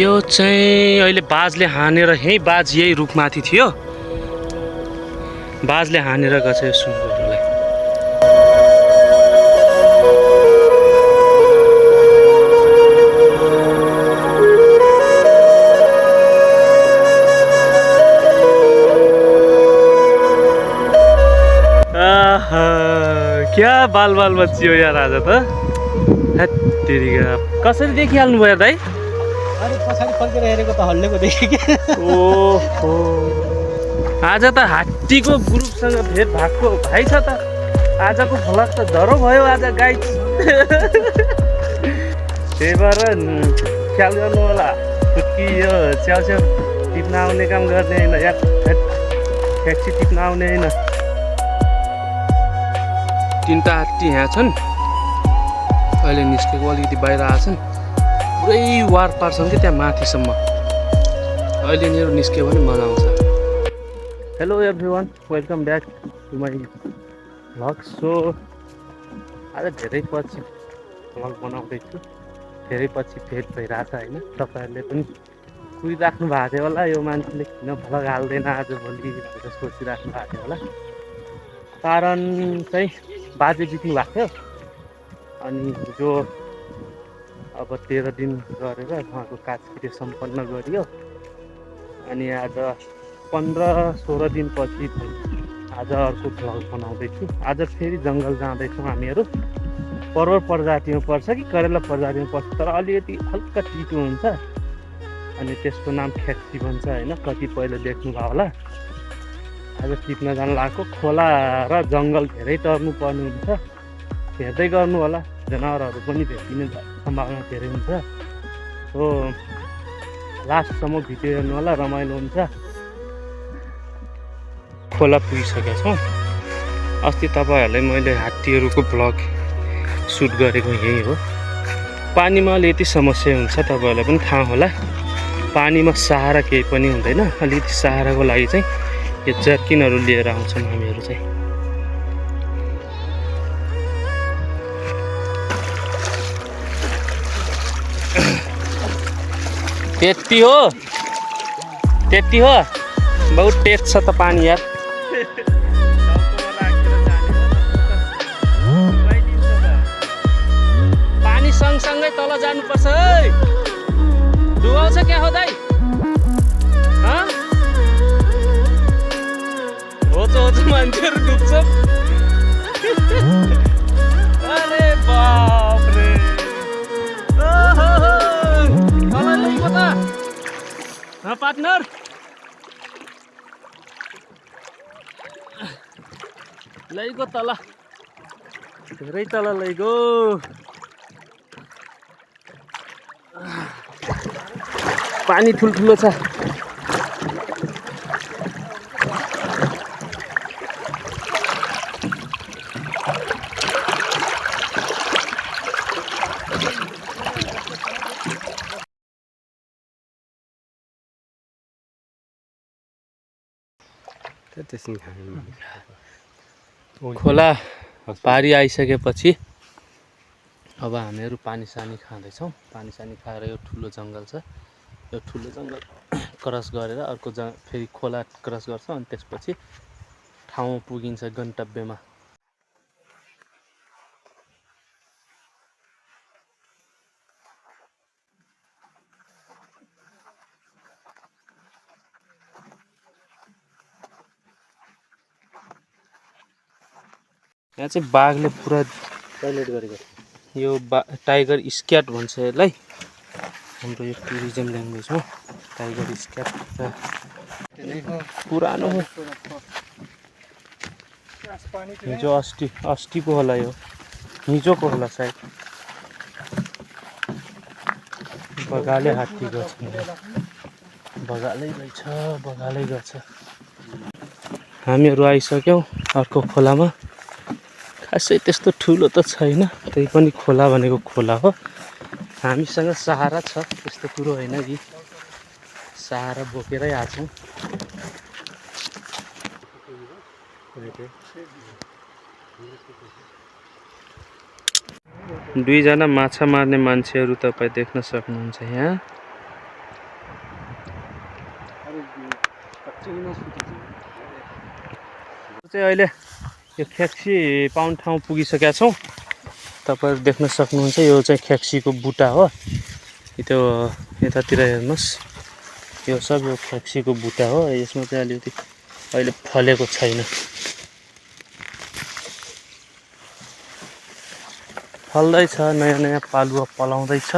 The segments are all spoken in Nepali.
यो चाहिँ अहिले बाजले हानेर बाज यही रुखमाथि थियो। बाजले हानेर गछ यो सुँगुरहरूलाई। क्या बाल बाल बच्चियो यार आज त। कसरी देखिहाल्नु भयो दाइ? अरे पछाडि फर्केर हेरेको त हल्लेको देखेँ कि। ओहो, आज त हात्तीको ग्रुपसँग भेट भएको भाइ छ त। आजको भ्लग त जरो भयो आज गाई। त्यही भएर ख्याल गर्नु होला कि यो च्याउ टिप्न आउने काम गर्ने होइन यार, ट्याक्सी टिप्न आउने होइन। तीनटा हात्ती यहाँ छन्, अहिले निस्केको अलिकति बाहिर आछन्। पुरै वार पार्छन् कि त्यहाँ माथिसम्म। अहिले यिनीहरू निस्क्यो भने मजा आउँछ। Hello everyone, welcome back to my vlog. So आज धेरै पछि भ्लग बनाउँदैछु, धेरै पछि भेट भइरहेछ होइन। तपाईँहरूले पनि कुरिराख्नु भएको थियो होला, यो मान्छेले किन भ्लग हाल्दैन आजभोलि भनेर सोचिराख्नु भएको थियो होला। कारण चाहिँ बाजे बित्नु भएको थियो, अनि जो अब 13 दिन गरेर उहाँको काजक्रिया सम्पन्न गरियो। अनि आज 15-16 दिनपछि आज अर्को भ्लग बनाउँदैछु। आज फेरि जङ्गल जाँदैछौँ हामीहरू। परवर प्रजातिमा पर्छ कि करेला प्रजातिमा पर्छ, तर अलिकति हल्का तितो हुन्छ अनि त्यसको नाम ख्याक्सी भन्छ होइन। कतिपयले देख्नुभयो होला। आज टिप्न जान लागेको। खोला र जङ्गल धेरै तर्नु पर्ने हुन्छ, हेर्दै गर्नु होला। जनावरहरू पनि भेटिने सम्भावना धेरै हुन्छ। हो, लास्टसम्म भिडियो हेर्नु होला, रमाइलो हुन्छ। खोला पुगिसकेका छौँ। अस्ति तपाईँहरूलाई मैले हात्तीहरूको भ्लग सुट गरेको यही हो। पानीमा अलिकति समस्या हुन्छ, तपाईँहरूलाई पनि थाहा होला। पानीमा सहारा केही पनि हुँदैन। अलिकति सहाराको लागि चाहिँ यो जर्किनहरू लिएर आउँछौँ हामीहरू चाहिँ। त्यति हो, बहुत टेस्ट छ त पानी यार। पानी सँगसँगै तल जानुपर्छ है। डुबाउँछ क्या हो दाइ? हो मान्छेहरू डुब्छ। अरे बाप रे, पार्टनर लैगो तल, धेरै तल लैगो। पानी ठुल्ठुलो छ। खोला पारी आइसकेपछि अब हामीहरू पानी सानी खाँदैछौँ। पानी सानी खाएर यो ठुलो जङ्गल छ, यो ठुलो जङ्गल क्रस गरेर अर्को फेरि खोला क्रस गर्छौँ। अनि त्यसपछि ठाउँ पुगिन्छ गन्तव्यमा। यहाँ चाहिँ बाघले पुरा टोइलेट गरेको। यो टाइगर स्क्याट भन्छ यसलाई, हाम्रो यो टुरिज्म ल्याङ्ग्वेजमा टाइगर स्क्याट। पुरानो हो, हिजो अस्तिको होला, यो हिजोको होला सायद। बगाले हात्ती गर्छ, बगालै गर्छ। हामीहरू आइसक्यौँ अर्को खोलामा। खासै त्यस्तो ठुलो त छैन, त्यही पनि खोला भनेको खोला हो। हामीसँग सहारा छ, त्यस्तो कुरो होइन कि सहारा बोकेरै आछौँ। दुईजना माछा मार्ने मान्छेहरू तपाईँ देख्न सक्नुहुन्छ यहाँ। चाहिँ अहिले यो खेक्सी पाउने ठाउँ पुगिसकेका छौँ। तपाईँहरू देख्न सक्नुहुन्छ यो चाहिँ खेक्सीको बुट्टा हो। त्यो यतातिर हेर्नुहोस्, यो सब यो खेक्सीको बुट्टा हो। यसमा चाहिँ अलिकति अहिले फलेको छैन, फल्दैछ, नयाँ नयाँ पालुवा पलाउँदैछ।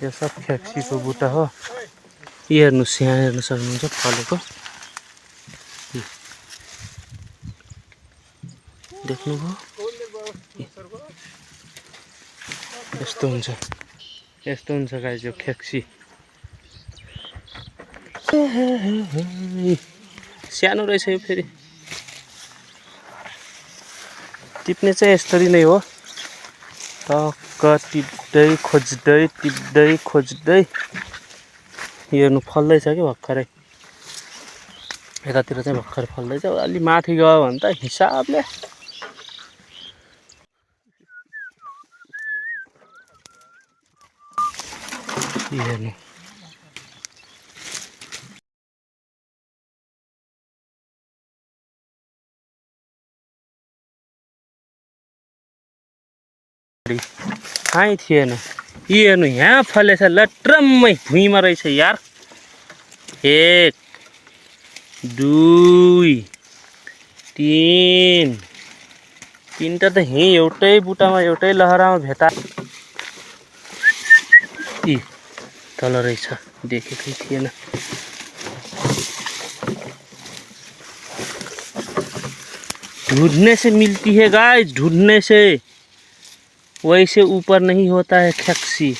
यो सब खेक्सीको बुट्टा हो। यो हेर्नुहोस्, यहाँ हेर्न सक्नुहुन्छ फलेको, देख्नुभयो? यस्तो हुन्छ, यस्तो हुन्छ गाइस यो खेक्सी। सानो रहेछ यो फेरि। टिप्ने चाहिँ यसरी नै हो, टक्क टिप्दै खोज्दै टिप्दै खोज्दै। हेर्नु फल्दैछ कि भर्खरै, यतातिर चाहिँ भर्खर फल्दैछ। अलि माथि गयो भने त हिसाबले हेर्नु। कहीँ थिएन। यी हेर्नु, यहाँ फलेछ लट्रम्मै भुइँमा रहेछ यार। 1 2 3 तीनटा त यहीँ एउटै बुट्टामा एउटै लहरामा भेटा। यी तल रहेछ, देखेकै थिएन। ढूंढने से मिलती है गाइस, ढूंढने से, वैसे ऊपर नहीं होता है खेक्सी।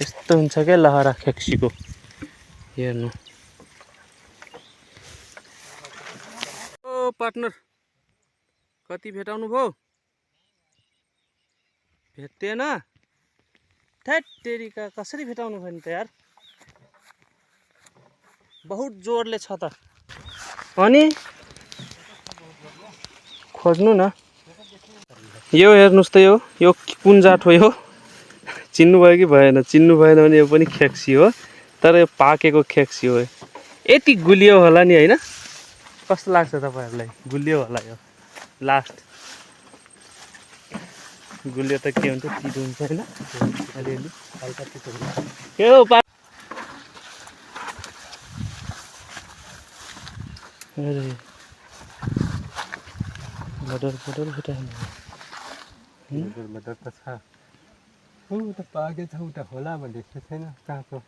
यस्तो हुन्छ क्या लहरा खेक्सीको। हेर्नु। ओ पार्टनर, कति भेटाउनु भयो? भेट्टेन? थैट तेरिका, कसरी भेटाउनु भयो नि त यार? बहुत जोडले छ त। अनि खोज्नु न। यो हेर्नुस् त, यो कुन जात हो? यो चिन्नु भयो कि भएन? चिन्नु भएन भने यो पनि खेक्सी हो, तर यो पाकेको खेक्सी हो। यति गुलियो होला नि, होइन? कस्तो लाग्छ तपाईहरुलाई? गुलियो होला यो लास्ट। गुलियो त के हुन्छ, तितो हुन्छ हैन? अलिअलि हल्का तितो हुन्छ। के हो पा? अरे मटर भेटाएन। मटर त छ, उ त पाके छ, उता होला भन्ने छैन कहाँको।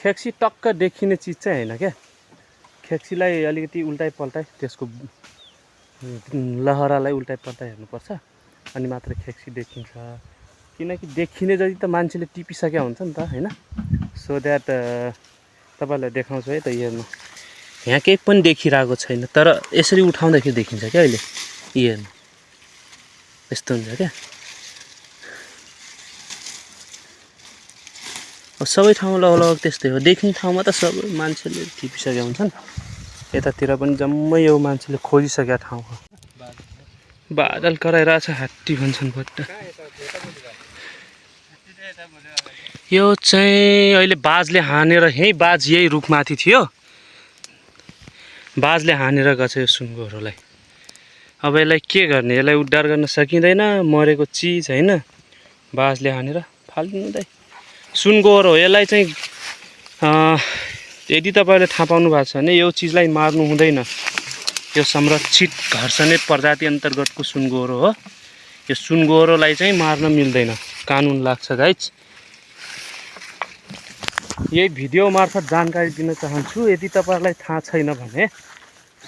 खेक्सी टक्क देखिने चिज चाहिँ हैन क्या। खेक्सीलाई अलिकति उल्टाइ पल्टाइ, त्यसको लहरालाई उल्टाइ पल्टाइ हेर्नुपर्छ, अनि मात्र खेक्सी देखिन्छ। किनकि देखिने जति त मान्छेले टिपिसकेका हुन्छ नि त, हैन? सो द्याट तपाईलाई देखाउँछु है त। हेर्नु, यहाँ केही पनि देखिरहेको छैन, तर यसरी उठाउँदाखेरि देखिन्छ क्या अहिले। हेर्नु, यस्तो हुन्छ क्या। सबै ठाउँमा लगभग त्यस्तै हो। देखिने ठाउँमा त सबै मान्छेले टिपिसकेका हुन्छन्। यतातिर पनि जम्मै यो मान्छेले खोजिसकेका ठाउँ हो। बादल कराइरहेछ, हात्ती भन्छन् बट्टा। यो चाहिँ अहिले बाजले हानेर, यही रुखमाथि थियो, बाजले हानेर गछ यो सुनगोरोलाई। अब यसलाई के गर्ने? यसलाई उद्धार गर्न सकिँदैन, मरेको चिज हैन। बाजले हानेर फालिदिनु दाइ। सुनगोरो हो। यसलाई चाहिँ यदि तपाईले थाहा पाउनु भएको छ भने यो चिजलाई मार्नु हुँदैन। यो संरक्षित घर्षणे प्रजाति अन्तर्गतको सुनगोरो हो। यो सुनगोरोलाई चाहिँ मार्न मिल्दैन, कानुन लाग्छ गाइज। यही भिडियो मार्फत जानकारी दिन चाहन्छु। यदि तपाईहरुलाई थाहा छैन भने,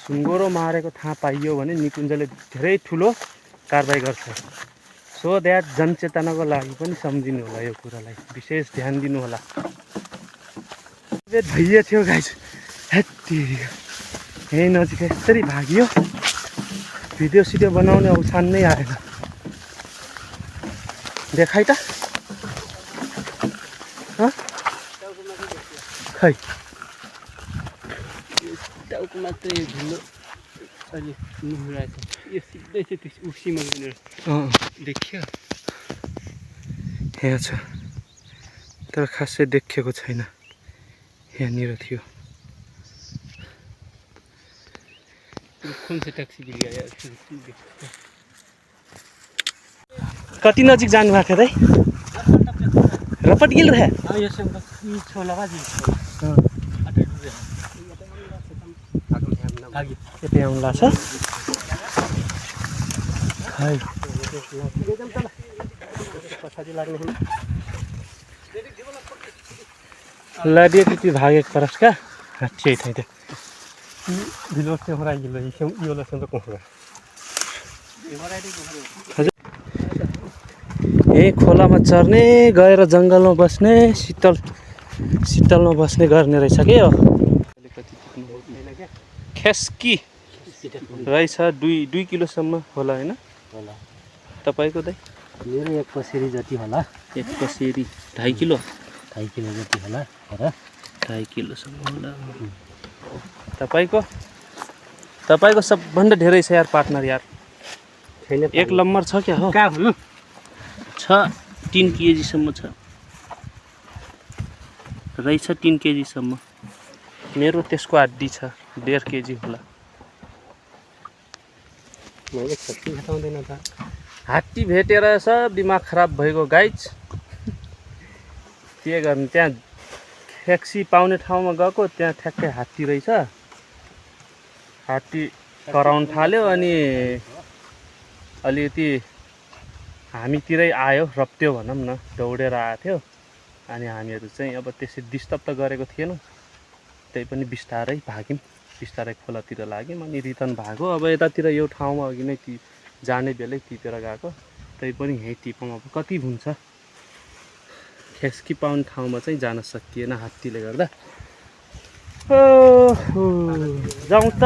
सुनगोरो मारेको थाहा पाइयो भने निकुञ्जले धेरै ठुलो कारबाही गर्छ। सो द्याट जनचेतनाको लागि पनि सम्झिनु होला यो कुरालाई, विशेष ध्यान दिनु होला। भइए थियो गाइस, यहीँ नजिक यसरी भागियो, भिडियो सिडियो बनाउने अवसान नै आएन। देखाइ त खै टाउको मात्रै ढिलो अलि नुहाएको छ, यो सिधै चाहिँ त्यस उसीमा गएर देखियो। यहाँ छ तर खासै देखेको छैन, यहाँनिर थियो। कौन सा ट्याक्सी मिल गया यार? कति नजिक जानु भएको थियो दाइ? रपट गिल रहे हाँ ये सब छोला भाजी यतै आउनु लाग्छ। खै लाडियो त्यति भागेको परस का हात्ती ठाउँ त्यो ढिलो चाहिँ हराइलो यो लसन त कोखरा यही खोलामा चर्ने गएर जङ्गलमा बस्ने शीतलमा बस्ने गर्ने रहेछ के हो। खेस्की रहेछ 2 किलोसम्म होला होइन? तपाईँको दाइ? मेरो 1 पसेरी जति होला। 1 पसेरी 2.5 किलो? 2.5 किलो जति होला। 2.5 किलोसम्म होला। तपाईँको सबभन्दा धेरै छ यार पार्टनर यार। छैन 1 नम्बर छ क्या हो? कहाँ हुनु छ 3 केजीसम्म छ रहेछ, 3 केजीसम्म। मेरो त्यसको हड्डी छ 1.5 केजी होला। मैले छत्ती घटाउँदैन त। हात्ती भेटेर सब दिमाग खराब भएको गाइज। के गर्नु, त्यहाँ ट्याक्सी पाउने ठाउँमा गएको, त्यहाँ ठ्याक्कै हात्ती रहेछ। हात्ती कराउन थाल्यो अनि अलिकति हामीतिरै आयो, रप्त्यो भनौँ न, दौडेर आएको थियो। अनि हामीहरू चाहिँ अब त्यसै डिस्टर्ब त गरेको थिएनौँ, त्यही पनि बिस्तारै भाग्यौँ, बिस्तारै खोलातिर लाग्यौँ अनि रिटर्न भएको। अब यतातिर यो ठाउँमा अघि नै जाने बेलै टिपेर गएको, त्यही पनि यहीँ टिपौँ। अब कति हुन्छ, खेस्की पाउने ठाउँमा चाहिँ जान सकिएन हात्तीले गर्दा। जाउँ त।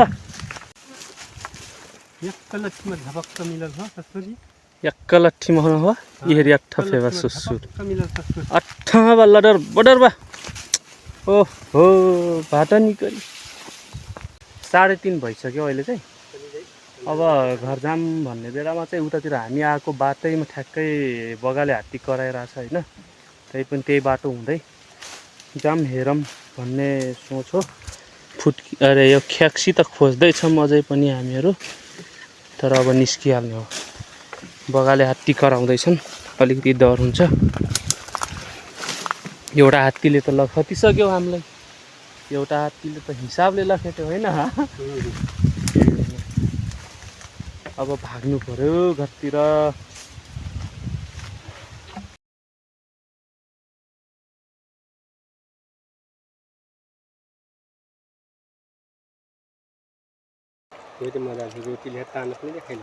एकलक्षमा झपक्क मिलल हो ससुरी। एकलक्षमा हो इहेरी 8 फेवा सुसुर मिलल ससुर 8 बा लडर बडर बा। ओहो भाटा निकली 3:30 भइसक्यो अहिले चाहिँ। अब घर जाम भन्ने बेलामा चाहिँ उतातिर हामी आएको बाटैमा ठ्याक्कै बगाले हात्ती कराइरहेछ होइन। त्यही पनि त्यही बाटो हुँदै जाम हेरौँ भन्ने सोच हो। अरे यो खेक्सी त खोज्दैछौँ अझै पनि हामीहरू, तर अब निस्किहाल्ने हो। बगाले हात्ती कराउँदैछन्, अलिकति डर हुन्छ। एउटा हात्तीले त लखटिसक्यो हामीलाई, एउटा हात्तीले त हिसाबले लखेट्यो होइन। अब भाग्नु पर्यो घरतिर। यो त मजा आयो, रोटीले तान पनि देखाइल,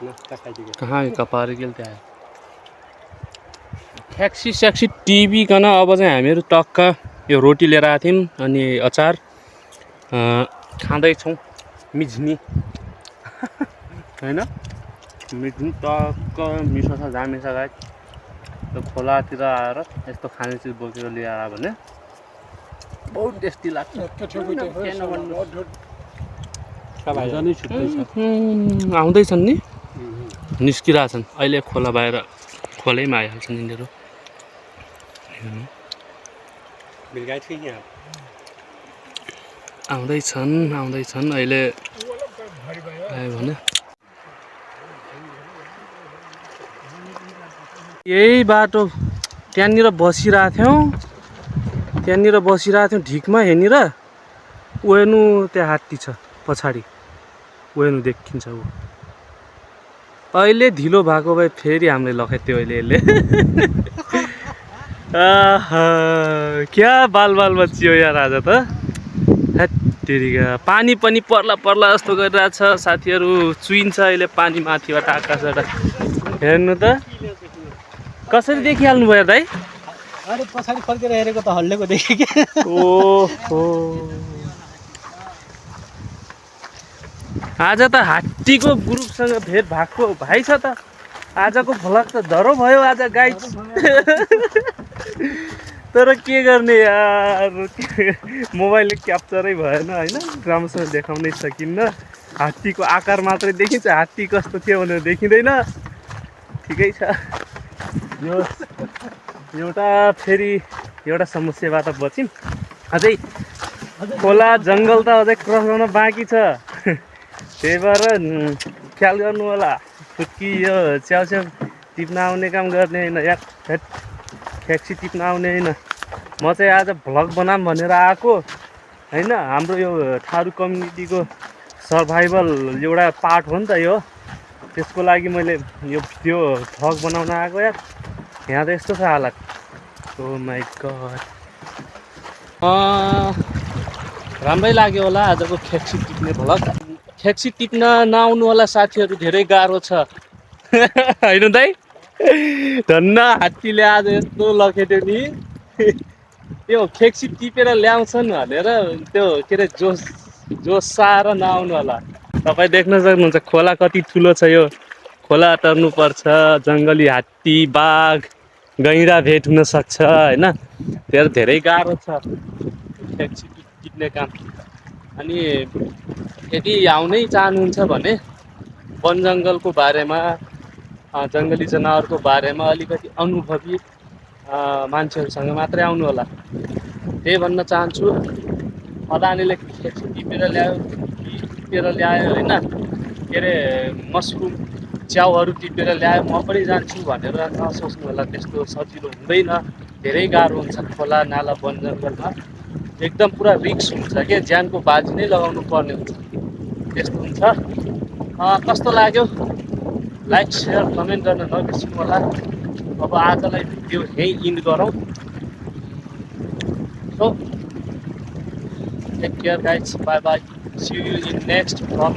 नास्ता खाइदिएको। कहाँ कपार गेल त्यहाँ ट्याक्सी स्याक्सी टिपिकन अब चाहिँ हामीहरू टक्क यो रोटी लिएर आएको थियौँ अनि अचार खाँदैछौँ मिझ्नी होइन। मिझ्नी टक्क मिठो छ, दामी छ गाई। यो खोलातिर आएर यस्तो खाने चिज बोकेर लिएर आयो भने बहुत टेस्टी लाग्छ। आउँदैछन् नि, निस्किरहेछन् अहिले। खोला बाहिर खोलैमा आइहाल्छन् यिनीहरू। आउँदैछन् अहिले आयो भने। यही बाटो त्यहाँनिर बसिरहेको थियौँ ढिकमा। यहाँनिर वेनु त्यहाँ हात्ती छ पछाडि, वेनु देखिन्छ ऊ। अहिले ढिलो भएको भए फेरि हामीले लखेट्यो अहिले यसले। क्या बाल बचियो यार आज त। हेत्तेरिका पानी पनि पर्ला जस्तो गरिरहेछ साथीहरू। चुइन्छ अहिले पानी माथिबाट आकाशबाट। हेर्नु त कसरी देखिहाल्नु भयो दाइ? अरे पछाडि फर्केर हेरेको त हल्लेको देखेँ कि। ओहो आज त हात्तीको ग्रुपसँग भेट भएको भाइ छ त। आजको भ्लग त धरो भयो आज गाइस। तर के गर्ने यार, मोबाइलले क्याप्चरै भएन होइन, राम्रोसँग देखाउनै सकिन्न। हात्तीको आकार मात्रै देखिन्छ, हात्ती कस्तो थियो भनेर देखिँदैन। ठिकै छ। यो फेरि एउटा समस्याबाट बच्यौँ। अझै खोला जङ्गल त अझै क्रस गर्न बाँकी छ। त्यही भएर ख्याल गर्नु होला। फुत्की यो च्याउच्याउ टिप्न आउने काम गर्ने होइन यार, फ्याक्सी टिप्न आउने होइन। म चाहिँ आज भ्लग बनाऊँ भनेर आएको होइन। हाम्रो यो थारू कम्युनिटीको सर्भाइभल एउटा पार्ट हो नि त यो। त्यसको लागि मैले यो भिडियो भ्लग बनाउन आएको यार। यहाँ त यस्तो छ हालत। ओ माई गड। राम्रै लाग्यो होला आजको फ्याक्सी टिप्ने भ्लग। फ्याक्सी टिप्न नआउनु होला साथीहरू, धेरै गाह्रो छ। होइन दाइ? धन्न हात्तीले आज यस्तो लखेट्यो नि। त्यो फ्याक्सी टिपेर ल्याउँछन् भनेर त्यो के अरे जोसाएर नआउनु होला। तपाईँ देख्न सक्नुहुन्छ खोला कति ठुलो छ। यो खोला तर्नुपर्छ, जङ्गली हात्ती बाघ गैँडा भेट हुन सक्छ होइन। त्यो धेरै गाह्रो छ फ्याक्सी टिप्ने काम। अनि यदि आउनै चाहनुहुन्छ भने वन जङ्गलको बारेमा, जङ्गली जनावरको बारेमा अलिकति अनुभवी मान्छेहरूसँग मात्रै आउनु होला। त्यही भन्न चाहन्छु। अदानीले फ्याक्सी टिपेर ल्यायो होइन, के अरे मसरुम च्याउहरू टिपेर ल्यायो म पनि जान्छु भनेर नसोच्नु होला। त्यस्तो सजिलो हुँदैन, धेरै गाह्रो हुन्छ। खोला नाला वन जङ्गलमा एकदम पुरा रिस्क हुन्छ क्या, ज्यानको बाजी नै लगाउनु पर्ने हुन्छ। त्यस्तो हुन्छ। कस्तो लाग्यो लाइक सेयर कमेन्ट गर्न नबिर्सिनु होला। अब आजलाई भिडियो यहीँ इन्ड गरौँ। So take care guys, bye bye, see you in next vlog.